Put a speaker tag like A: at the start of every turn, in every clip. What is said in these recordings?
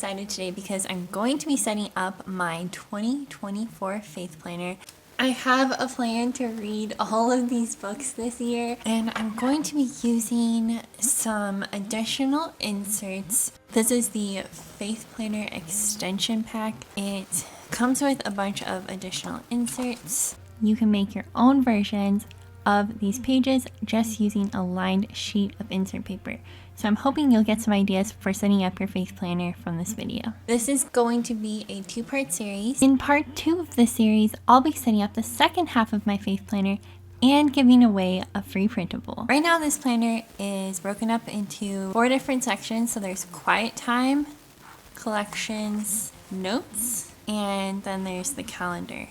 A: excited today because I'm going to be setting up my 2024 Faith Planner. I have a plan to read all of these books this year, and I'm going to be using some additional inserts. This is the Faith Planner extension pack. It comes with a bunch of additional inserts. You can make your own versions of these pages just using a lined sheet of insert paper. So I'm hoping you'll get some ideas for setting up your Faith Planner from this video. This is going to be a two-part series. In part 2 of this series, I'll be setting up the second half of my Faith Planner and giving away a free printable. Right now this planner is broken up into 4 different sections. So there's quiet time, collections, notes, and then there's the calendar.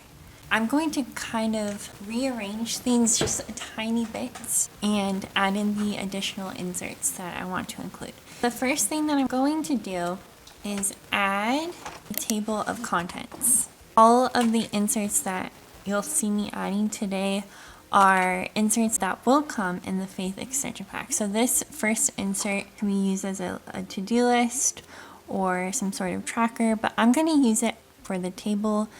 A: I'm going to kind of rearrange things just a tiny bit and add in the additional inserts that I want to include. The first thing that I'm going to do is add a table of contents. All of the inserts that you'll see me adding today are inserts that will come in the Faith Extension Pack. So this first insert can be used as a to-do list or some sort of tracker, but I'm going to use it for the table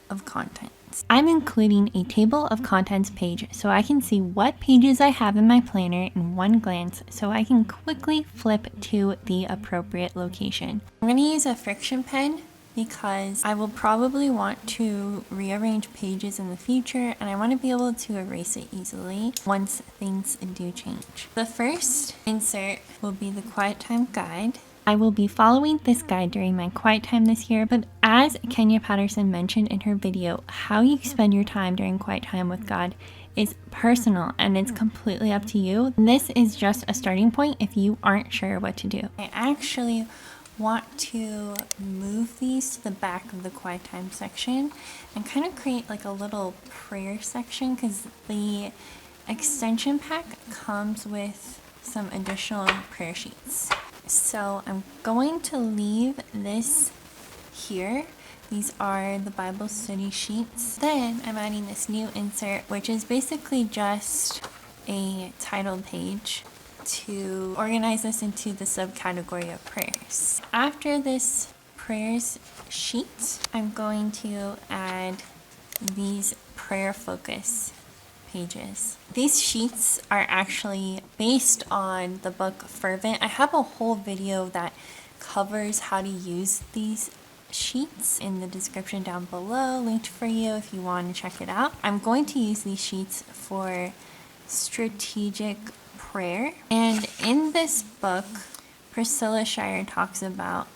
A: of contents. I'm including a table of contents page so I can see what pages I have in my planner in one glance so I can quickly flip to the appropriate location. I'm going to use a friction pen because I will probably want to rearrange pages in the future and I want to be able to erase it easily once things do change. The first insert will be the Quiet Time Guide. I will be following this guide during my quiet time this year, but as Kenya Patterson mentioned in her video, how you spend your time during quiet time with God is personal and it's completely up to you. This is just a starting point if you aren't sure what to do. I actually want to move these to the back of the quiet time section and kind of create like a little prayer section because the extension pack comes with some additional prayer sheets. So I'm going to leave this here. These are the Bible study sheets. Then I'm adding this new insert, which is basically just a title page to organize this into the subcategory of prayers. After this prayers sheet, I'm going to add these prayer focus pages. These sheets are actually based on the book Fervent. I have a whole video that covers how to use these sheets in the description down below, linked for you if you want to check it out. I'm going to use these sheets for strategic prayer. And in this book, Priscilla Shirer talks about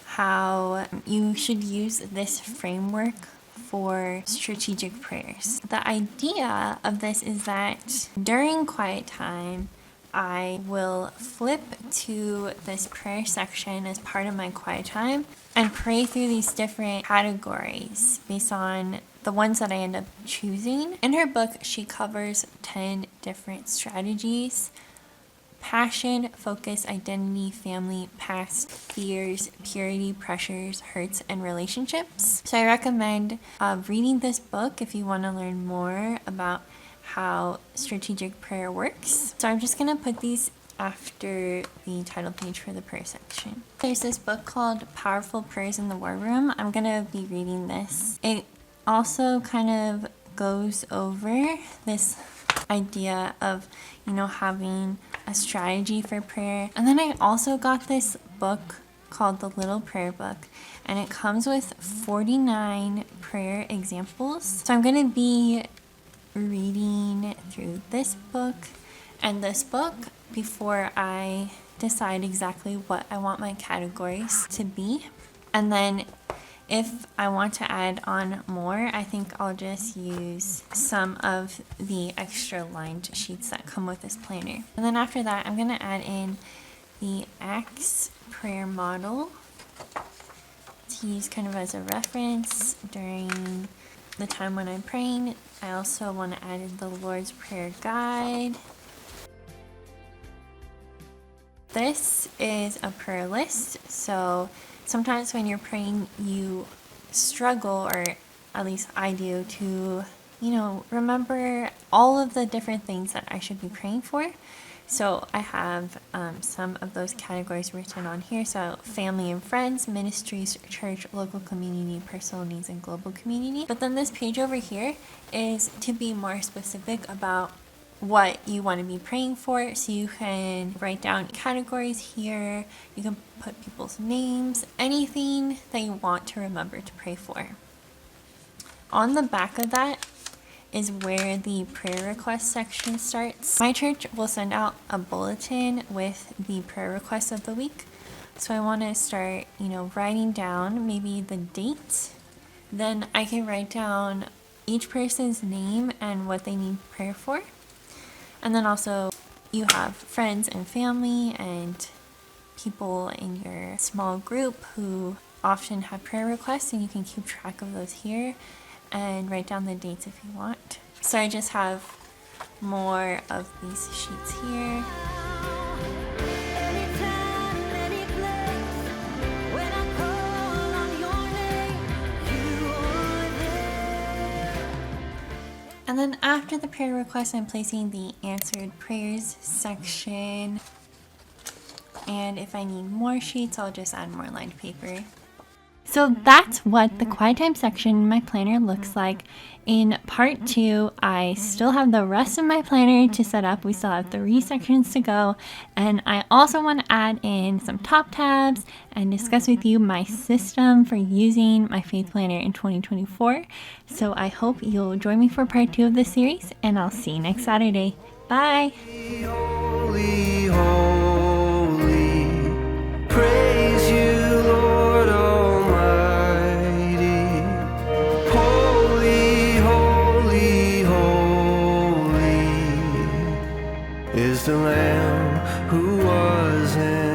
A: how you should use this framework for strategic prayers. The idea of this is that during quiet time, I will flip to this prayer section as part of my quiet time and pray through these different categories based on the ones that I end up choosing. In her book, she covers 10 different strategies: passion, focus, identity, family, past, fears, purity, pressures, hurts, and relationships. So I recommend reading this book if you want to learn more about how strategic prayer works. So I'm just going to put these after the title page for the prayer section. There's this book called Powerful Prayers in the War Room. I'm going to be reading this. It also kind of goes over this idea of, having a strategy for prayer. And then I also got this book called The Little Prayer Book, and it comes with 49 prayer examples. So I'm going to be reading through this book and this book before I decide exactly what I want my categories to be. And then if I want to add on more, I think I'll just use some of the extra lined sheets that come with this planner. And then after that, I'm going to add in the Acts prayer model to use kind of as a reference during the time when I'm praying. I also want to add in the Lord's Prayer Guide. This is a prayer list, so sometimes when you're praying, you struggle, or at least I do, to, remember all of the different things that I should be praying for. So I have some of those categories written on here. So family and friends, ministries, church, local community, personal needs, and global community. But then this page over here is to be more specific about what you want to be praying for. So you can write down categories here. You can put people's names, anything that you want to remember to pray for. On the back of that is where the prayer request section starts. My church will send out a bulletin with the prayer requests of the week. So I want to start, writing down maybe the date. Then I can write down each person's name and what they need prayer for. And then also you have friends and family and people in your small group who often have prayer requests, and you can keep track of those here and write down the dates if you want. So I just have more of these sheets here. And then after the prayer request, I'm placing the answered prayers section. And if I need more sheets, I'll just add more lined paper. So that's what the quiet time section in my planner looks like. In part 2, I still have the rest of my planner to set up. We still have 3 sections to go. And I also want to add in some top tabs and discuss with you my system for using my faith planner in 2024. So I hope you'll join me for part 2 of this series, and I'll see you next Saturday. Bye! Holy, holy, praise you, Lord Almighty. Holy, holy, holy is the Lamb who was in